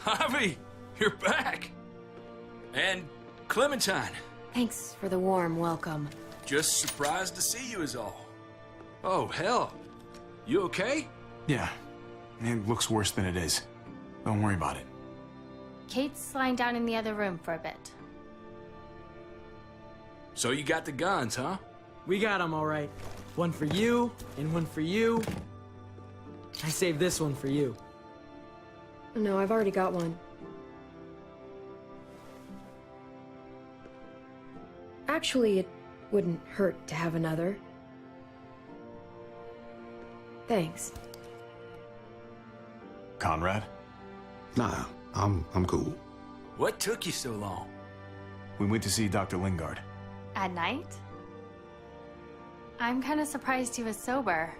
Javi, you're back! And Clementine. Thanks for the warm welcome. Just surprised to see you is all. Oh, hell. You okay? Yeah. It looks worse than it is. Don't worry about it. Kate's lying down in the other room for a bit. So you got the guns, huh? We got them, all right. One for you, and one for you. I saved this one for you. No, I've already got one. Actually, it wouldn't hurt to have another. Thanks. Conrad? Nah, I'm cool. What took you so long? We went to see Dr. Lingard. At night? I'm kind of surprised he was sober.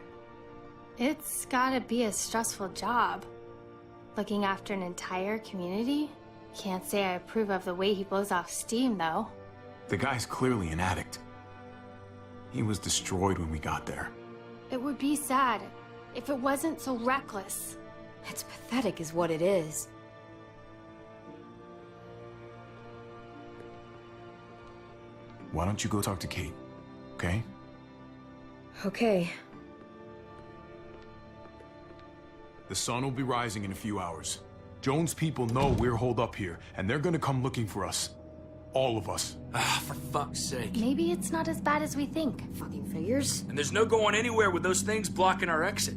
It's gotta be a stressful job. Looking after an entire community? Can't say I approve of the way he blows off steam, though. The guy's clearly an addict. He was destroyed when we got there. It would be sad if it wasn't so reckless. It's pathetic is what it is. Why don't you go talk to Kate, okay? Okay. The sun will be rising in a few hours. Jones' people know we're holed up here, and they're gonna come looking for us. All of us. Ah, for fuck's sake. Maybe it's not as bad as we think. Fucking figures. And there's no going anywhere with those things blocking our exit.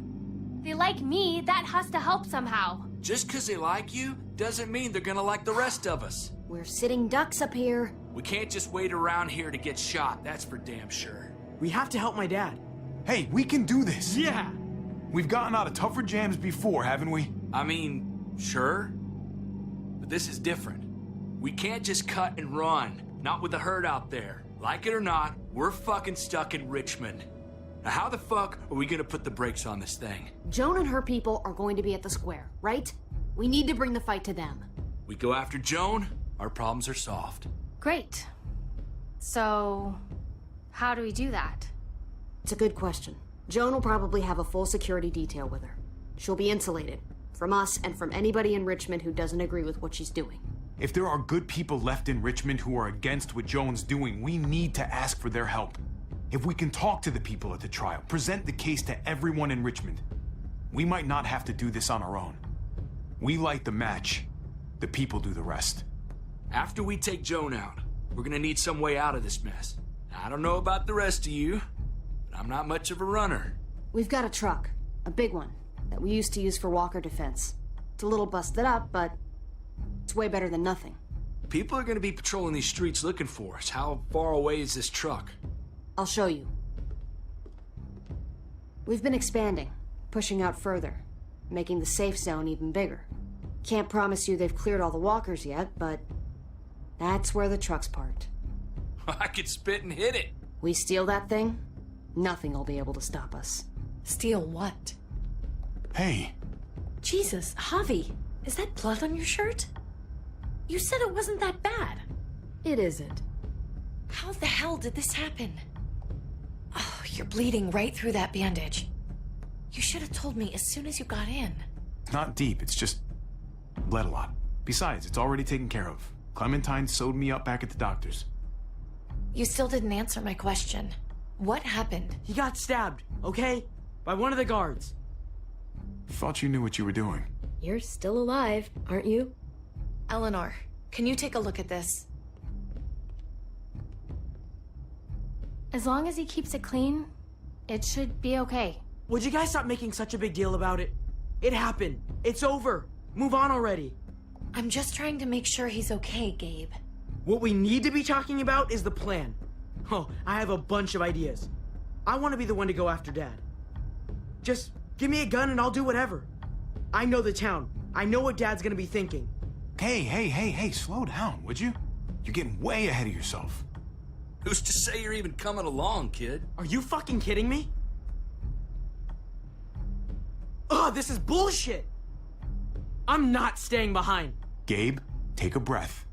They like me, that has to help somehow. Just 'cause they like you doesn't mean they're gonna like the rest of us. We're sitting ducks up here. We can't just wait around here to get shot, that's for damn sure. We have to help my dad. Hey, we can do this! Yeah! We've gotten out of tougher jams before, haven't we? I mean, sure. But this is different. We can't just cut and run. Not with the herd out there. Like it or not, we're fucking stuck in Richmond. Now how the fuck are we gonna put the brakes on this thing? Joan and her people are going to be at the square, right? We need to bring the fight to them. We go after Joan, our problems are solved. Great. So, how do we do that? It's a good question. Joan will probably have a full security detail with her. She'll be insulated. From us and from anybody in Richmond who doesn't agree with what she's doing. If there are good people left in Richmond who are against what Joan's doing, we need to ask for their help. If we can talk to the people at the trial, present the case to everyone in Richmond, we might not have to do this on our own. We light the match, the people do the rest. After we take Joan out, we're gonna need some way out of this mess. I don't know about the rest of you, but I'm not much of a runner. We've got a truck, a big one, that we used to use for walker defense. It's a little busted up, but it's way better than nothing. People are gonna be patrolling these streets looking for us. How far away is this truck? I'll show you. We've been expanding, pushing out further, making the safe zone even bigger. Can't promise you they've cleared all the walkers yet, but that's where the truck's parked. I could spit and hit it. We steal that thing, nothing will be able to stop us. Steal what? Hey, Jesus, Javi, is that blood on your shirt? You said it wasn't that bad. It isn't. How the hell did this happen? Oh, you're bleeding right through that bandage. You should have told me as soon as you got in. it's not deep, it's just bled a lot. Besides, it's already taken care of. Clementine sewed me up back at the doctor's. You still didn't answer my question. What happened? He got stabbed, okay? By one of the guards. Thought you knew what you were doing. You're still alive, aren't you? Eleanor, can you take a look at this? As long as he keeps it clean, it should be okay. Would you guys stop making such a big deal about it? It happened. It's over. Move on already. I'm just trying to make sure he's okay, Gabe. What we need to be talking about is the plan. Oh, I have a bunch of ideas. I want to be the one to go after Dad. Just give me a gun and I'll do whatever. I know the town. I know what Dad's gonna be thinking. Hey, slow down, would you? You're getting way ahead of yourself. Who's to say you're even coming along, kid? Are you fucking kidding me? Ugh, this is bullshit! I'm not staying behind. Gabe, take a breath.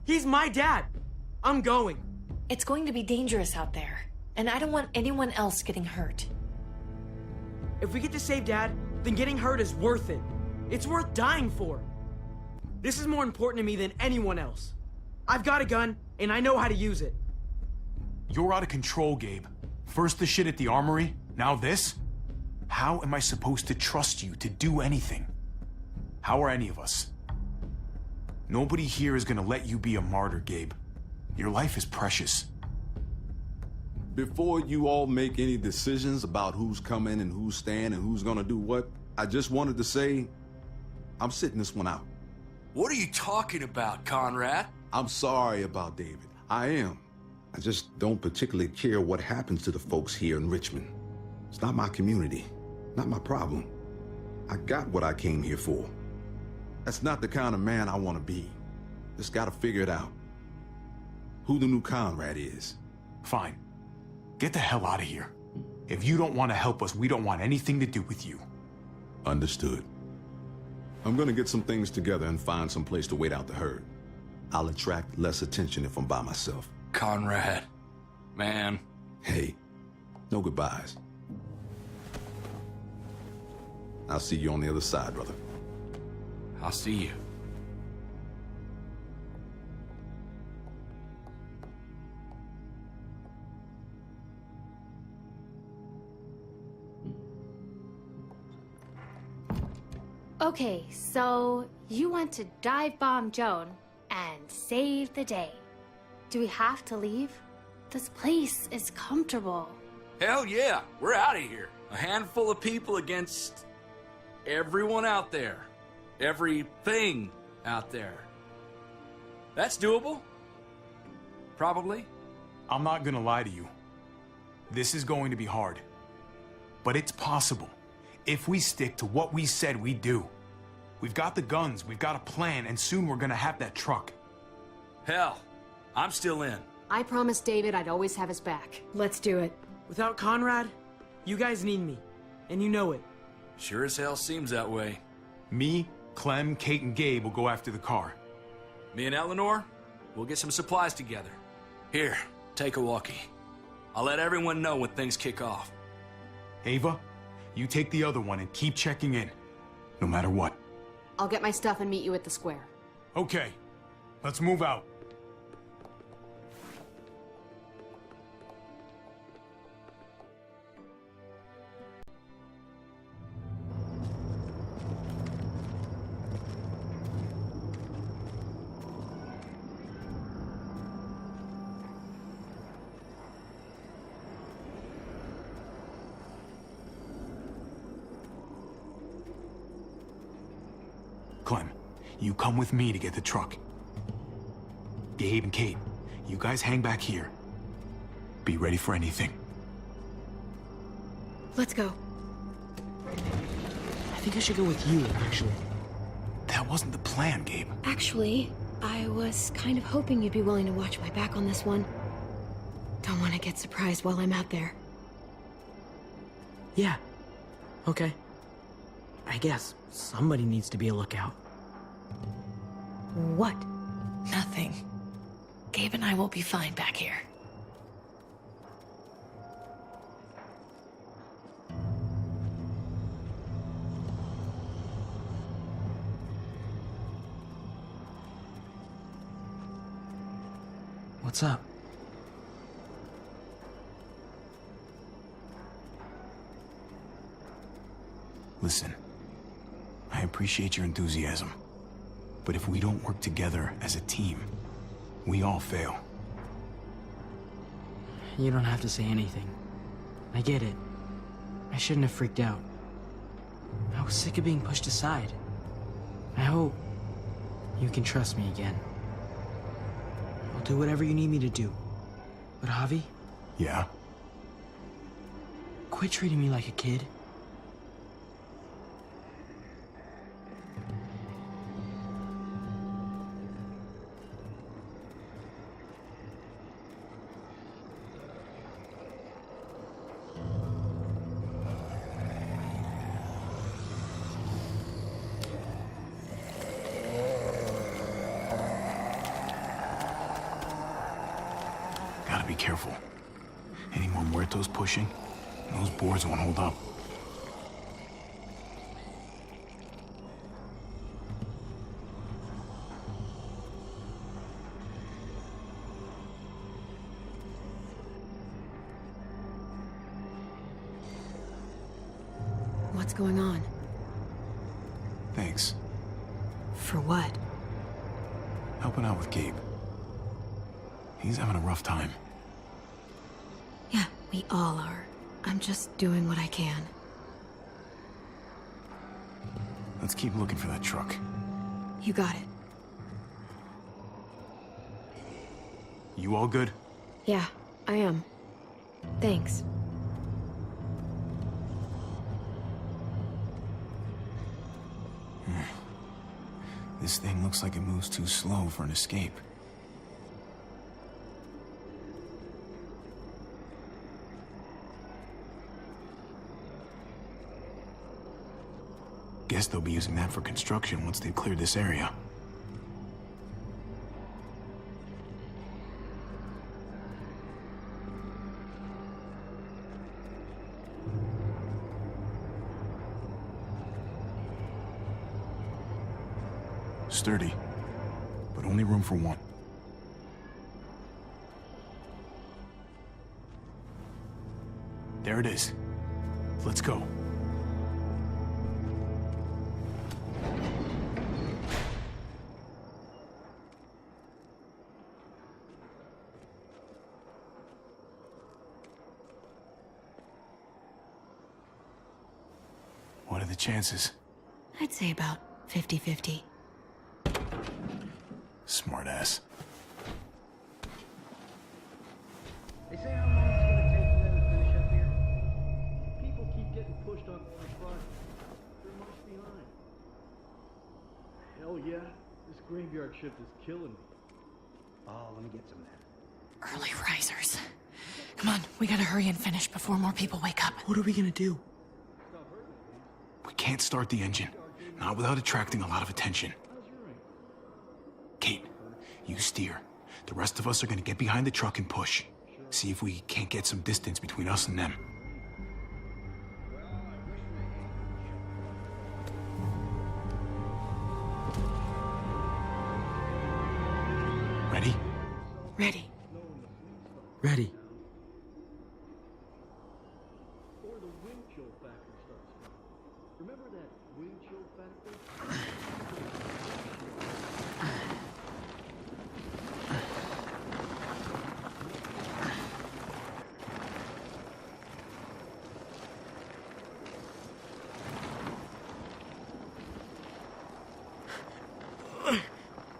He's my dad. I'm going. It's going to be dangerous out there, and I don't want anyone else getting hurt. If we get to save Dad, then getting hurt is worth it. It's worth dying for. This is more important to me than anyone else. I've got a gun, and I know how to use it. You're out of control, Gabe. First the shit at the armory, now this? How am I supposed to trust you to do anything? How are any of us? Nobody here is gonna let you be a martyr, Gabe. Your life is precious. Before you all make any decisions about who's coming and who's staying and who's gonna do what, I just wanted to say, I'm sitting this one out. What are you talking about, Conrad? I'm sorry about David. I am. I just don't particularly care what happens to the folks here in Richmond. It's not my community, not my problem. I got what I came here for. That's not the kind of man I want to be. Just gotta figure it out. Who the new Conrad is. Fine. Get the hell out of here. If you don't want to help us, we don't want anything to do with you. Understood. I'm gonna get some things together and find some place to wait out the herd. I'll attract less attention if I'm by myself. Conrad. Man. Hey, no goodbyes. I'll see you on the other side, brother. I'll see you. Okay, so you want to dive bomb Joan and save the day. Do we have to leave? This place is comfortable. Hell yeah, we're out of here. A handful of people against everyone out there. Everything out there. That's doable. Probably. I'm not gonna lie to you. This is going to be hard. But it's possible. If we stick to what we said we'd do. We've got the guns, we've got a plan, and soon we're gonna have that truck. Hell, I'm still in. I promised David I'd always have his back. Let's do it. Without Conrad, you guys need me, and you know it. Sure as hell seems that way. Me, Clem, Kate, and Gabe will go after the car. Me and Eleanor, we'll get some supplies together. Here, take a walkie. I'll let everyone know when things kick off. Ava, you take the other one and keep checking in. No matter what. I'll get my stuff and meet you at the square. Okay, let's move out. Clem, you come with me to get the truck. Gabe and Kate, you guys hang back here. Be ready for anything. Let's go. I think I should go with you, actually. That wasn't the plan, Gabe. Actually, I was kind of hoping you'd be willing to watch my back on this one. Don't want to get surprised while I'm out there. Yeah. Okay. I guess somebody needs to be a lookout. What? Nothing. Gabe and I will be fine back here. What's up? Listen, I appreciate your enthusiasm, but if we don't work together as a team, we all fail. You don't have to say anything. I get it. I shouldn't have freaked out. I was sick of being pushed aside. I hope you can trust me again. I'll do whatever you need me to do. But Javi, Yeah? quit treating me like a kid. Gotta be careful. Any more muertos pushing, those boards won't hold up. What's going on? Thanks. For what? Helping out with Gabe. He's having a rough time. Yeah, we all are. I'm just doing what I can. Let's keep looking for that truck. You got it. You all good? Yeah, I am. Thanks. This thing looks like it moves too slow for an escape. Guess they'll be using that for construction once they've cleared this area. Sturdy, but only room for one. There it is. Let's go. What are the chances? I'd say about 50-50. Smartass. They say how long it's gonna take for them to finish up here. People keep getting pushed on the front. They're much behind. Hell yeah, this graveyard shift is killing me. Oh, let me get some of that. Early risers. Come on, we gotta hurry and finish before more people wake up. What are we gonna do? We can't start the engine. Not without attracting a lot of attention. Kate, you steer. The rest of us are gonna get behind the truck and push. See if we can't get some distance between us and them. Ready? Ready. Ready. Or the wind chill factor starts from. Remember that wind chill factor?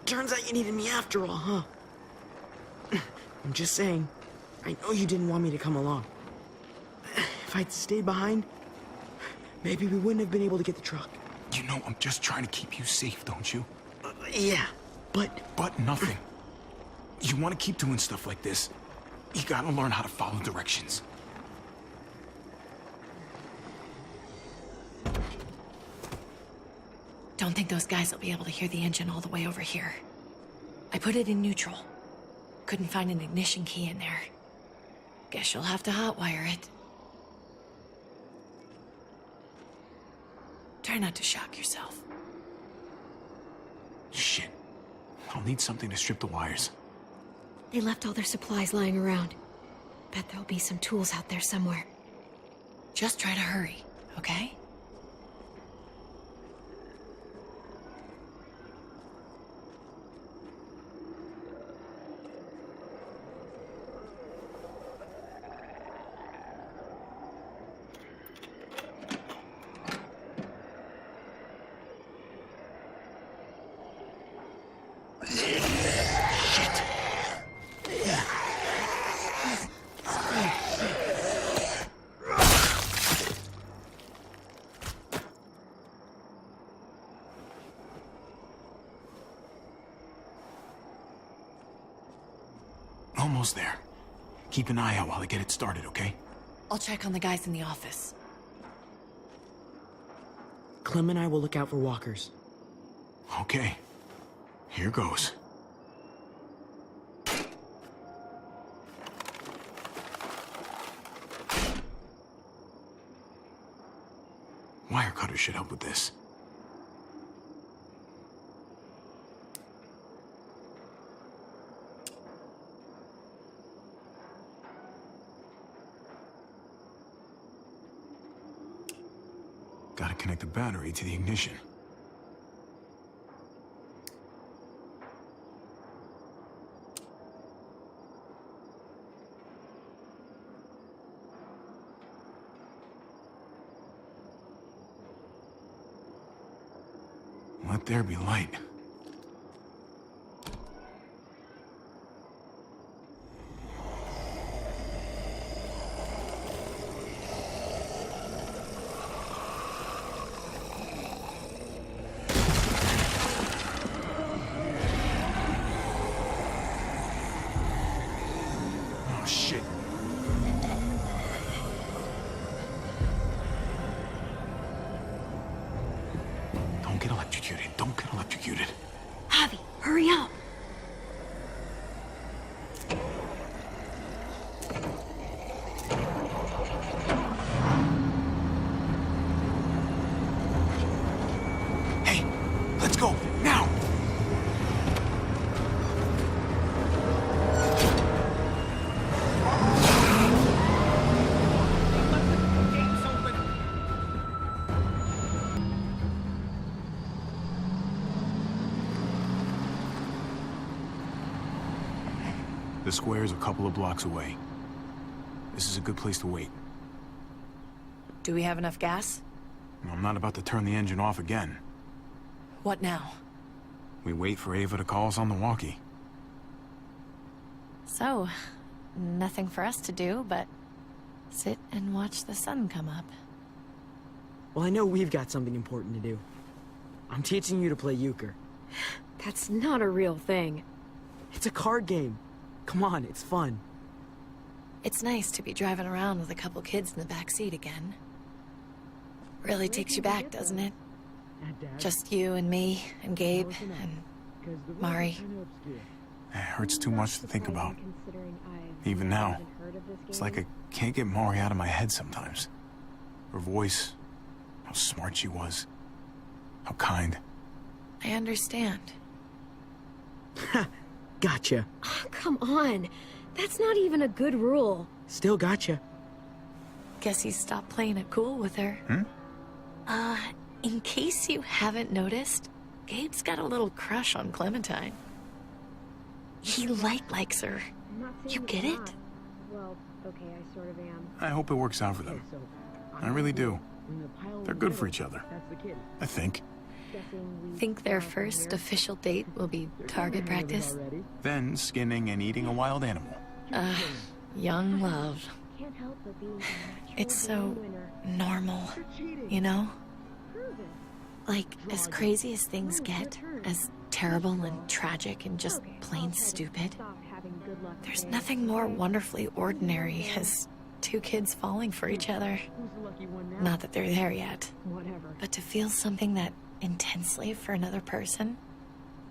Turns out you needed me after all, huh? I'm just saying, I know you didn't want me to come along. If I'd stayed behind, maybe we wouldn't have been able to get the truck. You know I'm just trying to keep you safe, don't you? Yeah, but... But nothing. You want to keep doing stuff like this, you gotta learn how to follow directions. Don't think those guys will be able to hear the engine all the way over here. I put it in neutral. Couldn't find an ignition key in there. Guess you'll have to hotwire it. Try not to shock yourself. Shit. I'll need something to strip the wires. They left all their supplies lying around. Bet there'll be some tools out there somewhere. Just try to hurry, okay? Almost there. Keep an eye out while I get it started, okay? I'll check on the guys in the office. Clem and I will look out for walkers. Okay. Here goes. Wire cutter should help with this. Gotta connect the battery to the ignition. Let there be light. Oh, shit. Don't get electrocuted. Don't get electrocuted. Javi, hurry up. Hey, let's go, now! The square's a couple of blocks away. This is a good place to wait. Do we have enough gas? I'm not about to turn the engine off again. What now? We wait for Ava to call us on the walkie. So, nothing for us to do but sit and watch the sun come up. Well, I know we've got something important to do. I'm teaching you to play euchre. That's not a real thing. It's a card game. Come on, it's fun. It's nice to be driving around with a couple kids in the back seat again. Really takes you back, doesn't it? Just you and me and Gabe and Mari. It hurts too much to think about. Even now, it's like I can't get Mari out of my head sometimes. Her voice, how smart she was, how kind. I understand. Gotcha. Oh, come on. That's not even a good rule. Still gotcha. Guess he stopped playing it cool with her. In case you haven't noticed, Gabe's got a little crush on Clementine. He likes her. You get it? Well, okay, I sort of am. I hope it works out for them. I really do. They're good for each other. I think. Think their first official date will be target practice? Then skinning and eating a wild animal. Young love. It's so normal, you know? Like, as crazy as things get, as terrible and tragic and just plain stupid, there's nothing more wonderfully ordinary as two kids falling for each other. Not that they're there yet, but to feel something that intensely for another person,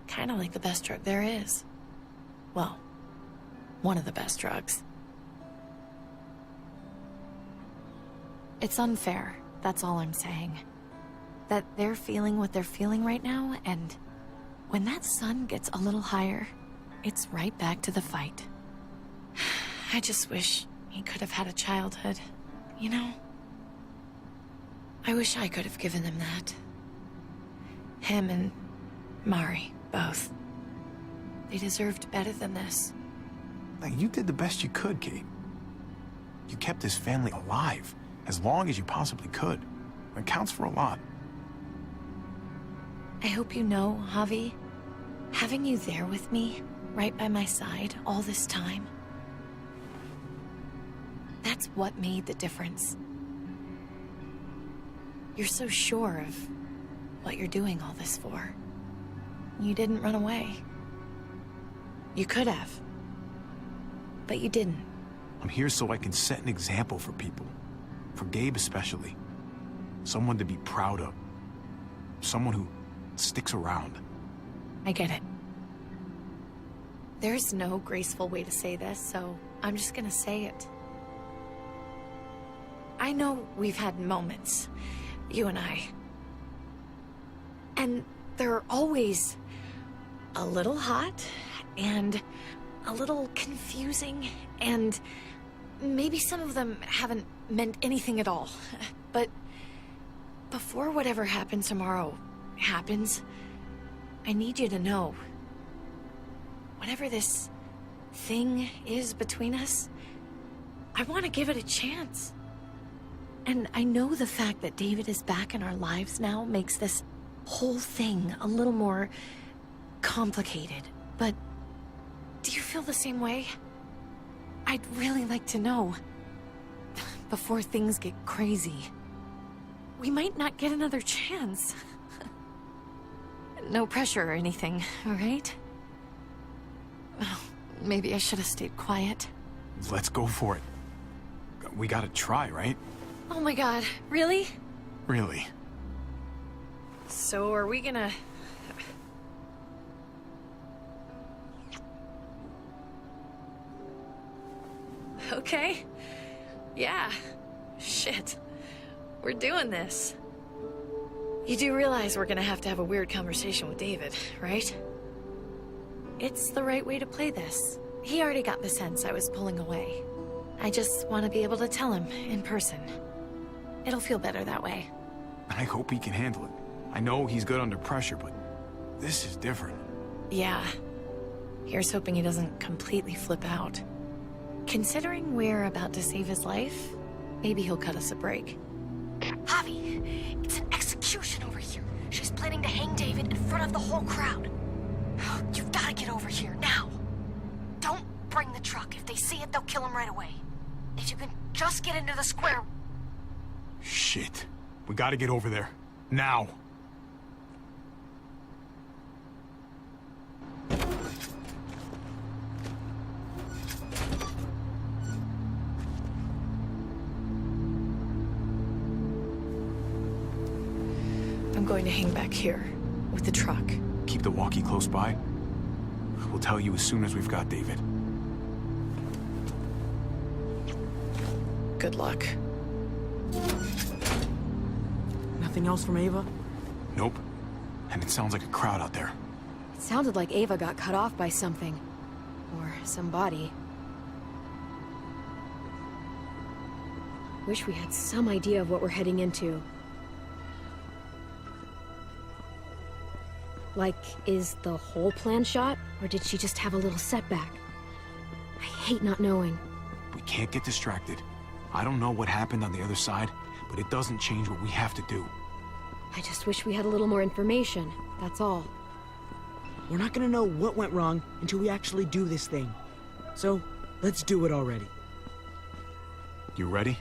kind of like the best drug there is. Well, one of the best drugs. It's unfair, that's all I'm saying. That they're feeling what they're feeling right now, and when that sun gets a little higher, it's right back to the fight. I just wish he could have had a childhood, you know? I wish I could have given them that. Him and Mari, both. They deserved better than this. Like, you did the best you could, Kate. You kept this family alive as long as you possibly could. It counts for a lot. I hope you know, Javi, having you there with me, right by my side, all this time, that's what made the difference. You're so sure of what you're doing all this for. You didn't run away. You could have, but you didn't. I'm here so I can set an example for people. For Gabe especially. Someone to be proud of. Someone who sticks around. I get it. There's no graceful way to say this, so I'm just gonna say it. I know we've had moments, you and I. And they're always a little hot, and a little confusing, and maybe some of them haven't meant anything at all. But before whatever happens tomorrow happens, I need you to know. Whatever this thing is between us, I want to give it a chance. And I know the fact that David is back in our lives now makes this whole thing a little more complicated. But do you feel the same way? I'd really like to know. Before things get crazy. We might not get another chance. No pressure or anything, all right? Oh, maybe I should have stayed quiet. Let's go for it. We gotta try, right? Oh my god, really? Really. So are we gonna... Okay. Yeah. Shit. We're doing this. You do realize we're gonna have a weird conversation with David, right? It's the right way to play this. He already got the sense I was pulling away. I just want to be able to tell him in person. It'll feel better that way. I hope he can handle it. I know he's good under pressure, but this is different. Yeah. Here's hoping he doesn't completely flip out. Considering we're about to save his life, maybe he'll cut us a break. Javi, it's an execution over here. She's planning to hang David in front of the whole crowd. You've got to get over here, now. Don't bring the truck. If they see it, they'll kill him right away. If you can just get into the square... Shit. We gotta get over there. Now. I'm going to hang back here, with the truck. Keep the walkie close by. We'll tell you as soon as we've got David. Good luck. Nothing else from Ava? Nope. And it sounds like a crowd out there. It sounded like Ava got cut off by something. Or somebody. Wish we had some idea of what we're heading into. Like, is the whole plan shot? Or did she just have a little setback? I hate not knowing. We can't get distracted. I don't know what happened on the other side, but it doesn't change what we have to do. I just wish we had a little more information, that's all. We're not gonna know what went wrong until we actually do this thing. So, let's do it already. You ready?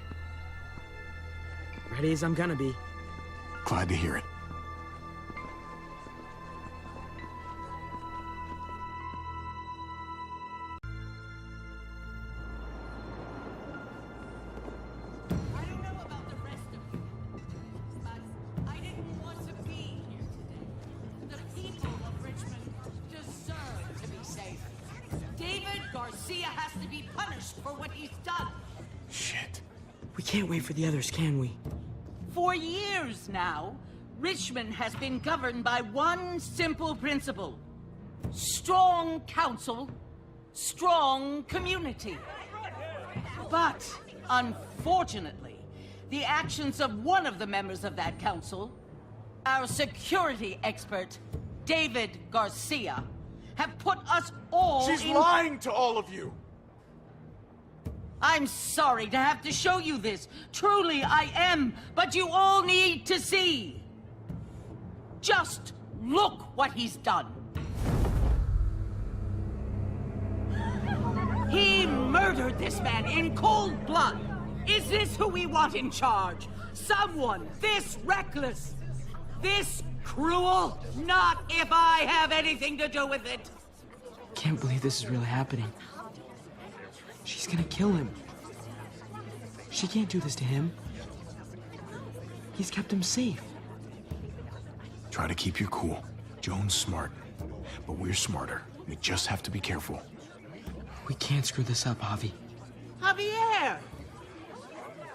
Ready as I'm gonna be. Glad to hear it. We can't wait for the others, can we? For years now, Richmond has been governed by one simple principle. Strong council, strong community. But, unfortunately, the actions of one of the members of that council, our security expert, David Garcia, have put us all She's lying to all of you! I'm sorry to have to show you this. Truly, I am. But you all need to see. Just look what he's done. He murdered this man in cold blood. Is this who we want in charge? Someone this reckless, this cruel? Not if I have anything to do with it. Can't believe this is really happening. She's gonna kill him. She can't do this to him. He's kept him safe. Try to keep your cool. Joan's smart, but we're smarter. We just have to be careful. We can't screw this up, Javi. Javier!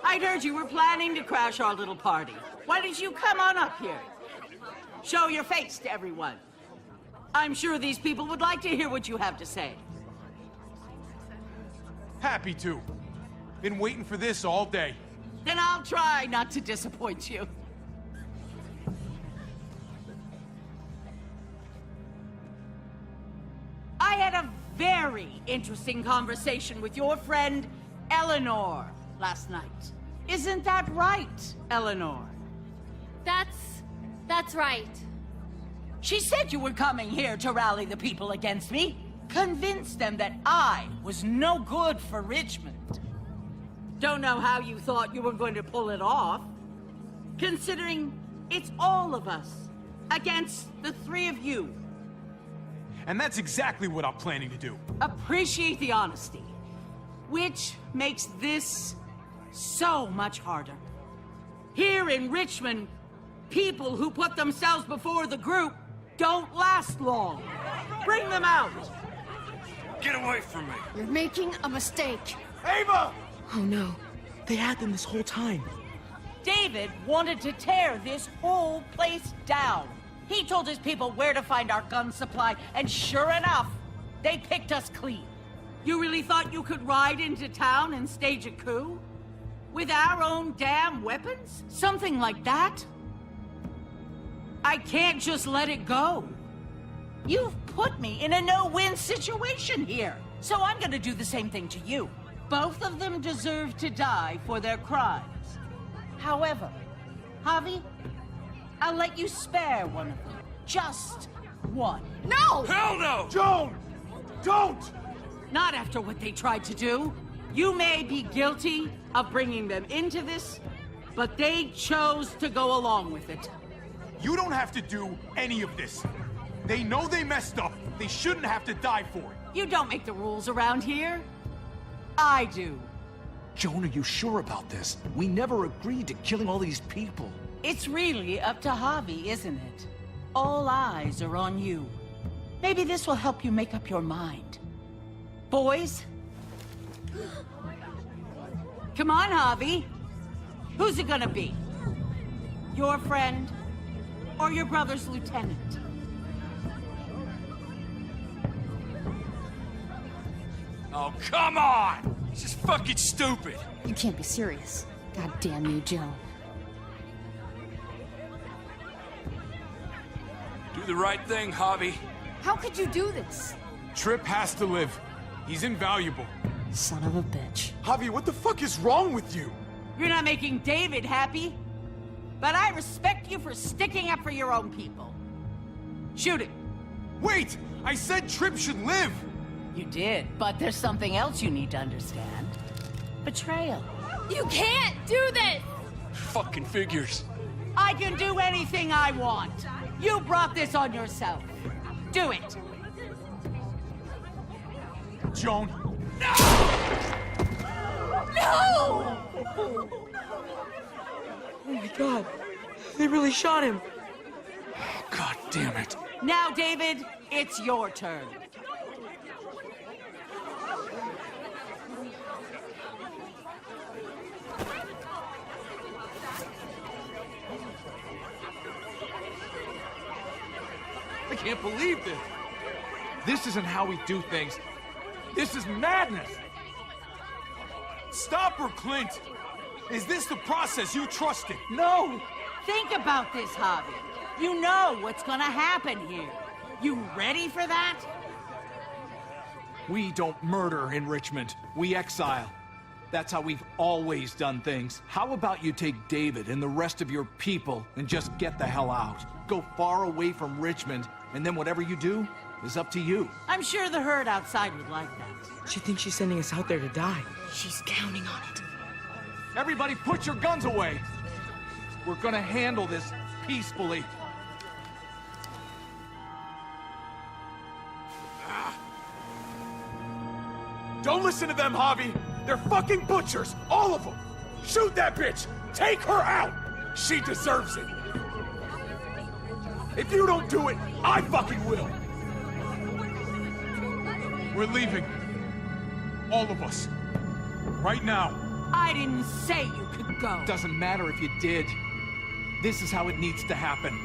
I'd heard you were planning to crash our little party. Why didn't you come on up here? Show your face to everyone. I'm sure these people would like to hear what you have to say. Happy to. Been waiting for this all day. Then I'll try not to disappoint you. very interesting conversation with your friend Eleanor last night. Isn't that right, Eleanor? That's right. She said you were coming here to rally the people against me, convince them that I was no good for Richmond. Don't know how you thought you were going to pull it off, considering it's all of us against the three of you. And that's exactly what I'm planning to do. Appreciate the honesty, which makes this so much harder. Here in Richmond, people who put themselves before the group don't last long. Bring them out. Get away from me. You're making a mistake. Ava! Oh no. They had them this whole time. David wanted to tear this whole place down. He told his people where to find our gun supply, and sure enough, they picked us clean. You really thought you could ride into town and stage a coup? With our own damn weapons? Something like that? I can't just let it go. You've put me in a no-win situation here, so I'm gonna do the same thing to you. Both of them deserve to die for their crimes. However, Javi, I'll let you spare one of them. Just one. No! Hell no! Joan! Don't! Not after what they tried to do. You may be guilty of bringing them into this, but they chose to go along with it. You don't have to do any of this. They know they messed up. They shouldn't have to die for it. You don't make the rules around here. I do. Joan, are you sure about this? We never agreed to killing all these people. It's really up to Javi, isn't it? All eyes are on you. Maybe this will help you make up your mind. Boys? Come on, Javi. Who's it gonna be? Your friend or your brother's lieutenant? Oh, come on! This is fucking stupid. You can't be serious. God damn you, Joe. Do the right thing, Javi. How could you do this? Tripp has to live. He's invaluable. Son of a bitch. Javi, what the fuck is wrong with you? You're not making David happy, but I respect you for sticking up for your own people. Shoot him. Wait! I said Tripp should live! You did, but there's something else you need to understand. Betrayal. You can't do this! Fucking figures. I can do anything I want. You brought this on yourself. Do it. Joan. No! Oh my god. They really shot him. God damn it. Now, David, it's your turn. I can't believe this. This isn't how we do things. This is madness. Stop her, Clint! Is this the process you trusted? No! Think about this, Javi. You know what's gonna happen here. You ready for that? We don't murder in Richmond. We exile. That's how we've always done things. How about you take David and the rest of your people and just get the hell out? Go far away from Richmond, and then whatever you do is up to you. I'm sure the herd outside would like that. She thinks she's sending us out there to die. She's counting on it. Everybody put your guns away. We're gonna handle this peacefully. Don't listen to them, Javi. They're fucking butchers, all of them. Shoot that bitch. Take her out. She deserves it. If you don't do it, I fucking will. We're leaving. All of us. Right now. I didn't say you could go. Doesn't matter if you did. This is how it needs to happen.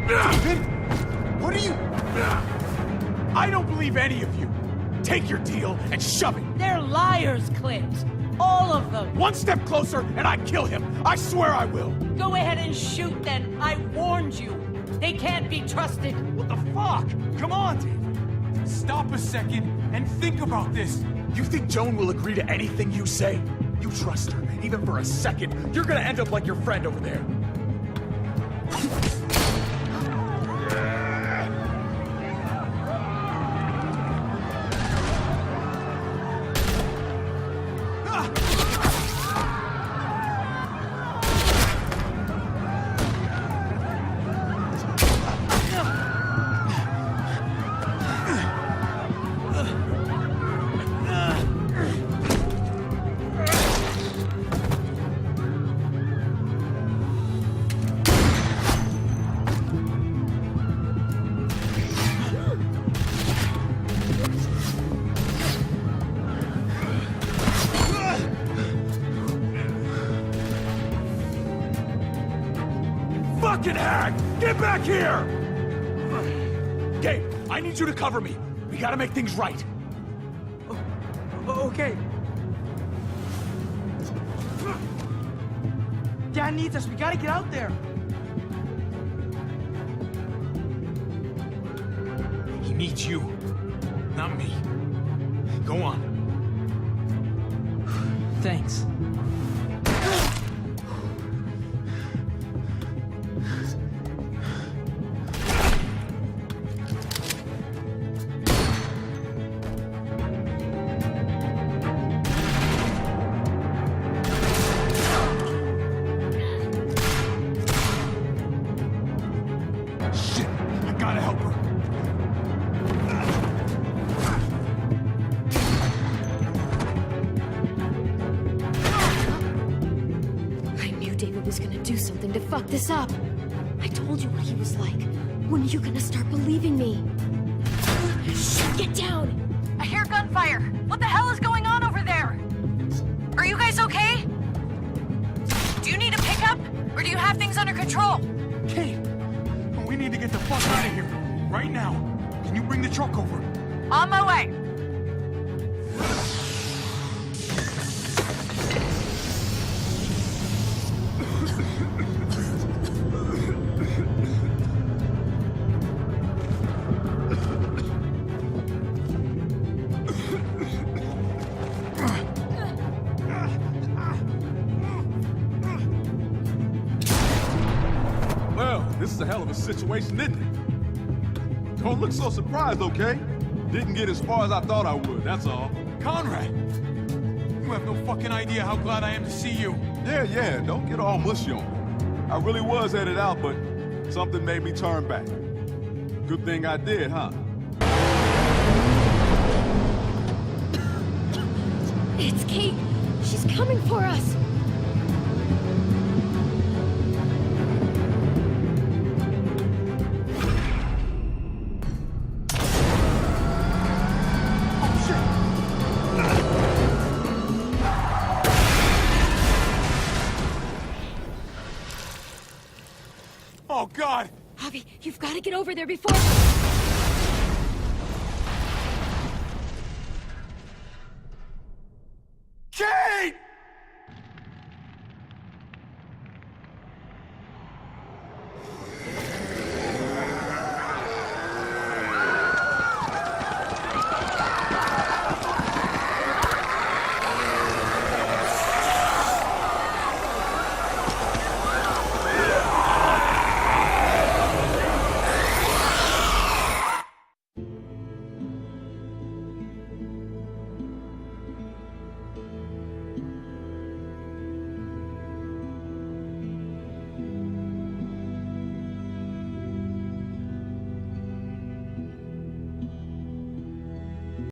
David? What are you... I don't believe any of you. Take your deal and shove it. They're liars, Clint. All of them. One step closer and I kill him. I swear I will. Go ahead and shoot then. I warned you. They can't be trusted. What the fuck? Come on, David. Stop a second and think about this. You think Joan will agree to anything you say? You trust her, even for a second. You're gonna end up like your friend over there. Fucking hack! Get back here! Gabe, I need you to cover me. We gotta make things right. Okay. Dad needs us. We gotta get out there. He needs you, not me. Go on. Thanks. Fuck this up. I told you what he was like. When are you gonna start believing me? Get down! I hear gunfire. What the hell is going on over there? Are you guys okay? Do you need a pickup? Or do you have things under control? Kate, we need to get the fuck out of here. Right now. Can you bring the truck over? On my way. This is a hell of a situation, isn't it? Don't look so surprised, okay? Didn't get as far as I thought I would, that's all. Conrad! You have no fucking idea how glad I am to see you. Yeah, don't get all mushy on me. I really was headed out, but something made me turn back. Good thing I did, huh? It's Kate! She's coming for us! Oh, God! Javi, you've got to get over there before...